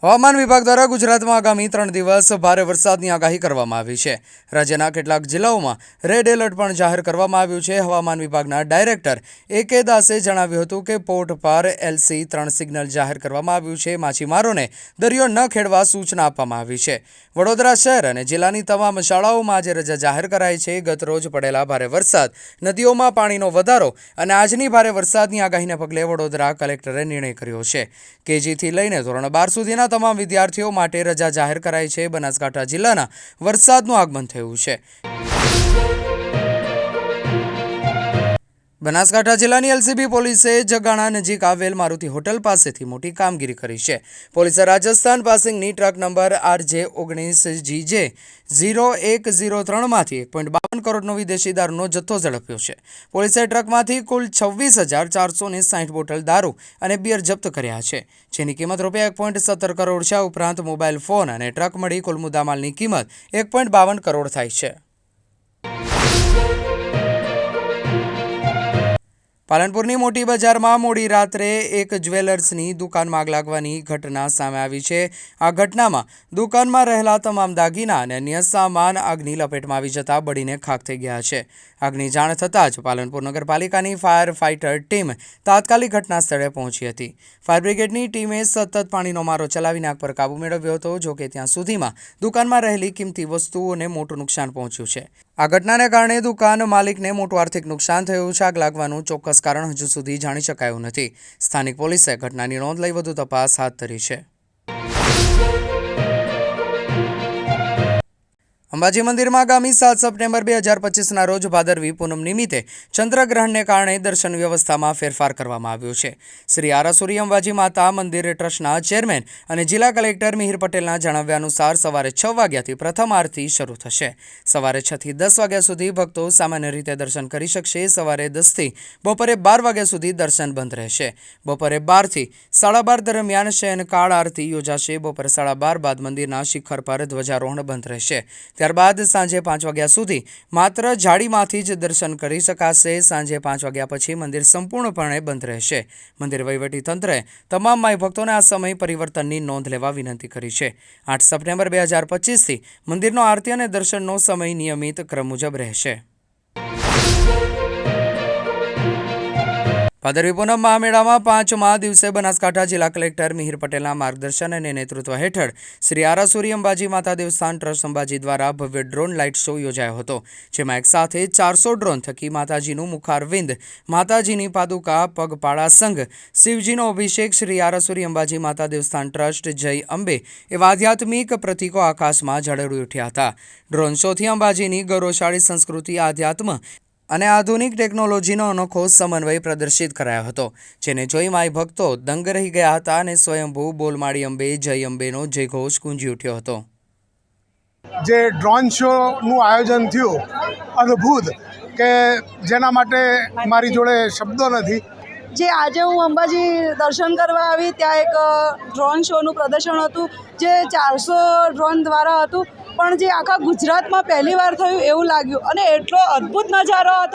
હવામાન વિભાગ દ્વારા ગુજરાતમાં આગામી 3 દિવસ ભારે વરસાદની આગાહી કરવામાં આવી છે। રાજ્યના કેટલાક જિલ્લાઓમાં રેડ એલર્ટ પણ જાહેર કરવામાં આવ્યું છે। હવામાન વિભાગના ડાયરેક્ટર એ.કે. દાસે જણાવ્યું હતું કે પોર્ટ પર LC 3 સિગ્નલ જાહેર કરવામાં આવ્યું છે। માછીમારોને દરિયો ન ખેડવા સૂચના આપવામાં આવી છે। વડોદરા શહેર અને જિલ્લાની તમામ શાળાઓમાં આજે રજા જાહેર કરાઈ છે। ગત રોજ પડેલા ભારે વરસાદ, નદીઓમાં પાણીનો વધારો અને આજની ભારે વરસાદની આગાહીને પગલે વડોદરા કલેક્ટરે નિર્ણય કર્યો છે। KG થી લઈને ધોરણ 12 સુધીના તમામ વિદ્યાર્થીઓ માટે રજા જાહેર કરાઈ છે। બનાસકાંઠા જિલ્લાના વરસાદનું આગમન થયું છે। બનાસકાંઠા જિલ્લાની LCB પોલીસે જગાણા નજીક આવેલ મારુતિ હોટલ પાસેથી મોટી કામગીરી કરી છે। પોલીસે રાજસ્થાન પાસિંગની ટ્રક નંબર RJ19GJ 0103 માંથી 1.52 કરોડનો વિદેશી દારૂનો જથ્થો ઝડપ્યો છે। પોલીસે ટ્રકમાંથી કુલ 26,460 બોટલ દારૂ અને બિયર જપ્ત કર્યા છે, જેની કિંમત ₹1.17 કરોડ છે। ઉપરાંત મોબાઈલ ફોન અને ટ્રક મળી કુલ મુદ્દામાલની કિંમત 1.52 કરોડ થાય છે। પાલનપુરની મોટી બજારમાં મોડી રાત્રે એક જ્વેલર્સની દુકાનમાં આગ લાગવાની ઘટના સામે આવી છે। આ ઘટનામાં દુકાનમાં રહેલા તમામ દાગીના અને અન્ય સામાન આગની લપેટમાં આવી જતા બળીને ખાખ થઈ ગયા છે। આગની જાણ થતાં જ પાલનપુર નગરપાલિકાની ફાયર ફાઇટર ટીમ તાત્કાલિક ઘટના સ્થળે પહોંચી હતી। ફાયર બ્રિગેડની ટીમે સતત પાણીનો મારો ચલાવીને આગ પર કાબૂ મેળવ્યો હતો। જોકે ત્યાં સુધીમાં દુકાનમાં રહેલી કિંમતી વસ્તુઓને મોટું નુકસાન પહોંચ્યું છે। આ ઘટનાને કારણે દુકાન માલિકને મોટું આર્થિક નુકસાન થયું છે। આગ લાગવાનું ચોક્કસ કારણ હજુ સુધી જાણી શકાયું નથી। સ્થાનિક પોલીસે ઘટનાની નોંધ લઈ વધુ તપાસ હાથ ધરી છે। અંબાજી મંદિરમાં આગામી 7 સપ્ટેમ્બર 2025ના રોજ ભાદરવી પૂનમ નિમિત્તે ચંદ્રગ્રહણને કારણે દર્શન વ્યવસ્થામાં ફેરફાર કરવામાં આવ્યો છે। શ્રી આરાસુરી અંબાજી માતા મંદિર ટ્રસ્ટના ચેરમેન અને જિલ્લા કલેક્ટર મિહિર પટેલના જણાવ્યા અનુસાર સવારે 6 વાગ્યાથી પ્રથમ આરતી શરૂ થશે। સવારે 6 થી 10 વાગ્યા સુધી ભક્તો સામાન્ય રીતે દર્શન કરી શકશે। સવારે 10 થી બપોરે 12 વાગ્યા સુધી દર્શન બંધ રહેશે। બપોરે 12 થી 12:30 દરમિયાન શયનકાળ આરતી યોજાશે। બપોરે 12:30 બાદ મંદિરના શિખર પર ધ્વજારોહણ બંધ રહેશે। ત્યારબાદ સાંજે 5 વાગ્યા સુધી માત્ર જાળીમાંથી જ દર્શન કરી શકાશે। સાંજે 5 વાગ્યા પછી મંદિર સંપૂર્ણપણે બંધ રહેશે। મંદિર વહીવટીતંત્રએ તમામ માઈ ભક્તોને આ સમય પરિવર્તનની નોંધ લેવા વિનંતી કરી છે। 8 સપ્ટેમ્બર 2025થી મંદિરનો આરતી અને દર્શનનો સમય નિયમિત ક્રમ મુજબ રહેશે। ભાદરવી પૂનમ મહામેળામાં 5મા દિવસે બનાસકાંઠા જિલ્લા કલેક્ટર મિહિર પટેલના માર્ગદર્શન અને નેતૃત્વ હેઠળ શ્રી આરાસુરી અંબાજી માતા દેવસ્થાન ટ્રસ્ટ અંબાજી દ્વારા ભવ્ય ડ્રોન લાઇટ શો યોજાયો હતો, જેમાં એક સાથે 400 ડ્રોન થકી માતાજીનું મુખારવિંદ, માતાજીની પાદુકા, પગપાળા સંઘ, શિવજીનો અભિષેક, શ્રી આરાસુરી અંબાજી માતા દેવસ્થાન ટ્રસ્ટ, જય અંબે એવા આધ્યાત્મિક પ્રતીકો આકાશમાં ઝળહળી ઉઠ્યા હતા। ડ્રોન શોથી અંબાજીની ગૌરવશાળી સંસ્કૃતિ, આધ્યાત્મ અને આધુનિક ટેકનોલોજીનો અનોખો સમન્વય પ્રદર્શિત કરાયો હતો, જેને જોઈ માઈ ભક્તો દંગ રહી ગયા હતા અને સ્વયંભૂ બોલમાળી અંબે, જય અંબેનો જયઘોષ ગુંજી ઉઠ્યો હતો। જે ડ્રોન શોનું આયોજન થયું અદ્ભુત, કે જેના માટે મારી જોડે શબ્દો નથી। જે આજે હું અંબાજી દર્શન કરવા આવી ત્યાં એક ડ્રોન શોનું પ્રદર્શન હતું, જે 400 ડ્રોન દ્વારા હતું, પણ જે આખા ગુજરાતમાં પહેલીવાર થયું એવું લાગ્યું અને એટલો અદ્ભુત નજારો હતો।